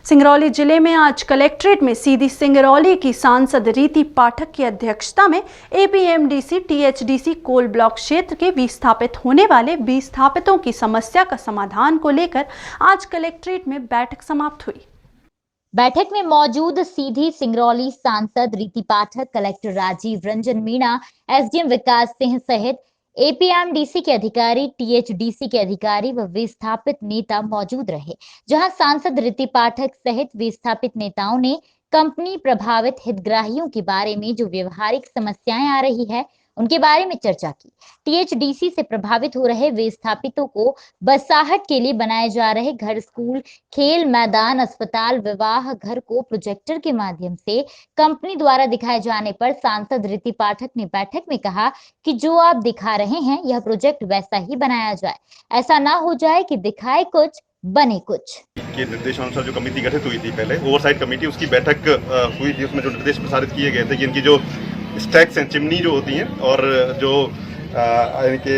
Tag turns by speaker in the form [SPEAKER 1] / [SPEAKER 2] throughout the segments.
[SPEAKER 1] सिंगरौली जिले में आज कलेक्ट्रेट में सीधी सिंगरौली की सांसद रीति पाठक की अध्यक्षता में एपीएमडीसी टीएचडीसी कोल ब्लॉक क्षेत्र के विस्थापित होने वाले विस्थापितों की समस्या का समाधान को लेकर आज कलेक्ट्रेट में बैठक समाप्त हुई।
[SPEAKER 2] बैठक में मौजूद सीधी सिंगरौली सांसद रीति पाठक, कलेक्टर राजीव रंजन मीणा, एसडीएम विकास सिंह सहित एपीएमडीसी के अधिकारी, टीएचडीसी के अधिकारी व विस्थापित नेता मौजूद रहे। जहां सांसद रीति पाठक सहित विस्थापित नेताओं ने कंपनी प्रभावित हितग्राहियों के बारे में जो व्यवहारिक समस्याएं आ रही है उनके बारे में चर्चा की। टीएचडीसी से प्रभावित हो रहे विस्थापितों को बसाहट के लिए बनाए जा रहे घर, स्कूल, खेल मैदान, अस्पताल, विवाह घर को प्रोजेक्टर के माध्यम से कंपनी द्वारा दिखाए जाने पर सांसद रीति पाठक ने बैठक में कहा कि जो आप दिखा रहे हैं यह प्रोजेक्ट वैसा ही बनाया जाए, ऐसा ना हो जाए कि दिखाए कुछ बने कुछ।
[SPEAKER 3] के निर्देशानुसार जो कमेटी गठित हुई थी, पहले ओवरसाइट कमेटी, उसकी बैठक हुई थी। उसमें जो निर्देश प्रसारित किए गए थे कि इनकी जो स्टैक्स हैं, चिमनी जो होती हैं, और जो इनके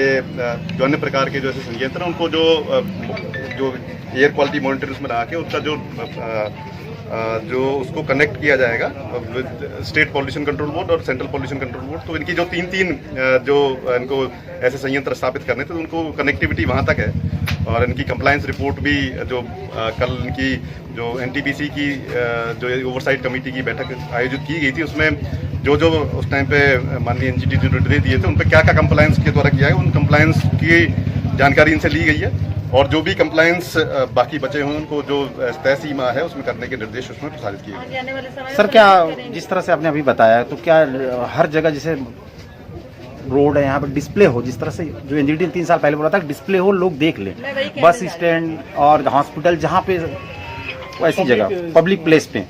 [SPEAKER 3] जो अन्य प्रकार के जो ऐसे संयंत्र हैं, उनको जो एयर क्वालिटी मॉनिटर उसमें लगा के उसका जो उसको कनेक्ट किया जाएगा with state pollution control board और सेंट्रल पॉल्यूशन कंट्रोल बोर्ड। तो इनकी जो तीन जो इनको ऐसे संयंत्र स्थापित करने थे, तो उनको कनेक्टिविटी वहाँ तक है। और इनकी कंप्लायंस रिपोर्ट भी जो कल इनकी जो एनटीपीसी की जो ओवरसाइट कमेटी की बैठक आयोजित की गई थी, उसमें जो उस टाइम पे माननीय एनजीटी जो निर्देश दिए थे, उन पर क्या कंप्लायंस के द्वारा किया है, उन कंप्लायंस की जानकारी इनसे ली गई है। और जो भी कंप्लायंस बाकी बचे हुए उनको जो तय सीमा है उसमें करने के निर्देश उसमें प्रसारित किए गए।
[SPEAKER 4] सर, क्या जिस तरह से आपने अभी बताया, तो क्या हर जगह जैसे रोड है यहाँ पर डिस्प्ले हो, जिस तरह से जो एनजीटी 3 साल पहले बोला था डिस्प्ले हो, लोग देख लें, बस स्टैंड और हॉस्पिटल, जहाँ पे ऐसी जगह पब्लिक प्लेस पे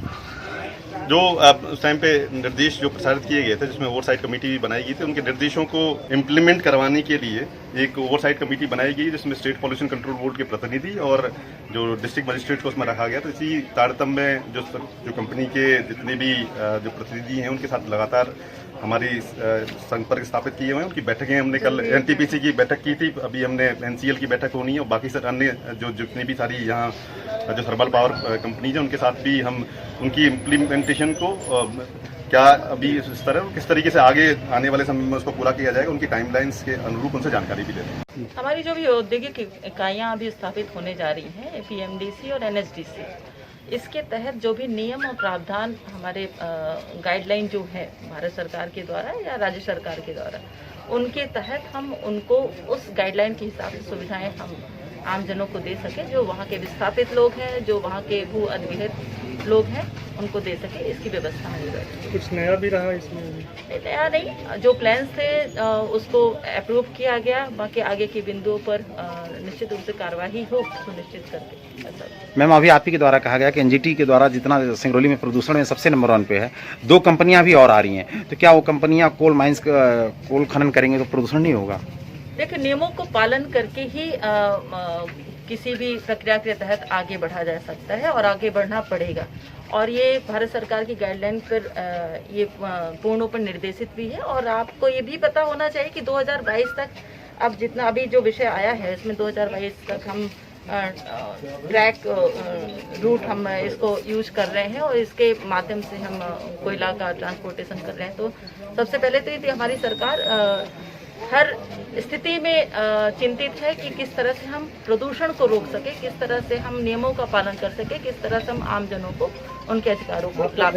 [SPEAKER 3] जो उस टाइम पे निर्देश जो प्रसारित किए गए थे, जिसमें ओवरसाइट कमेटी भी बनाई गई थी, उनके निर्देशों को इम्प्लीमेंट करवाने के लिए एक ओवरसाइट कमेटी बनाई गई, जिसमें स्टेट पॉल्यूशन कंट्रोल बोर्ड के प्रतिनिधि और जो डिस्ट्रिक्ट मजिस्ट्रेट को उसमें रखा गया। तो इसी तारतम्य में जो कंपनी के जितने भी जो प्रतिनिधि हैं उनके साथ लगातार हमारी संपर्क स्थापित किए हुए हैं। उनकी बैठकें हमने कल एनटीपीसी की बैठक की थी, अभी हमने एनसीएल की बैठक होनी है, और बाकी सर अन्य जो जितनी भी सारी यहाँ जो थर्मल पावर कंपनीज हैं उनके साथ भी हम उनकी इम्प्लीमेंटेशन को क्या अभी इस तरह किस तरीके से आगे आने वाले समय में उसको पूरा किया जाएगा, उनकी टाइमलाइंस के अनुरूप उनसे जानकारी भी देते हैं।
[SPEAKER 5] हमारी जो भी औद्योगिक इकाइयाँ अभी स्थापित होने जा रही हैं, एपीएमडीसी और एनएचडीसी, इसके तहत जो भी नियम और प्रावधान हमारे गाइडलाइन जो है भारत सरकार के द्वारा या राज्य सरकार के द्वारा, उनके तहत हम उनको उस गाइडलाइन के हिसाब से सुविधाएं हम आमजनों को दे सके। जो वहाँ के विस्थापित लोग हैं, जो वहाँ के भू अधिग्रहित लोग हैं, उनको दे सके, इसकी व्यवस्था हो जाए।
[SPEAKER 6] कुछ नया भी रहा इसमें?
[SPEAKER 5] नया नहीं, जो प्लान्स थे उसको अप्रूव किया गया, बाकी आगे के बिंदुओं पर निश्चित रूप से कार्यवाही हो सुनिश्चित करके।
[SPEAKER 4] मैम, अभी आप ही के द्वारा कहा गया कि एनजीटी के द्वारा जितना सिंगरौली में प्रदूषण में सबसे नंबर 1 पे है, 2 कंपनियां भी और आ रही हैं, तो क्या वो कंपनियां कोल माइंस कोल खनन करेंगे तो प्रदूषण नहीं होगा?
[SPEAKER 5] देखिए, नियमों को पालन करके ही किसी भी प्रक्रिया के तहत आगे बढ़ा जा सकता है और आगे बढ़ना पड़ेगा। और ये भारत सरकार की गाइडलाइन पर ये पूर्ण रूप से निर्देशित भी है। और आपको ये भी पता होना चाहिए कि 2022 तक अब जितना अभी जो विषय आया है इसमें 2022 तक हम ट्रैक रूट हम इसको यूज कर रहे हैं और इसके माध्यम से हम कोयला का ट्रांसपोर्टेशन कर रहे हैं। तो सबसे पहले तो ये हमारी सरकार हर स्थिति में चिंतित है कि किस तरह से हम प्रदूषण को रोक सके, किस तरह से हम नियमों का पालन कर सके, किस तरह से हम आम जनों को उनके अधिकारों को लाभ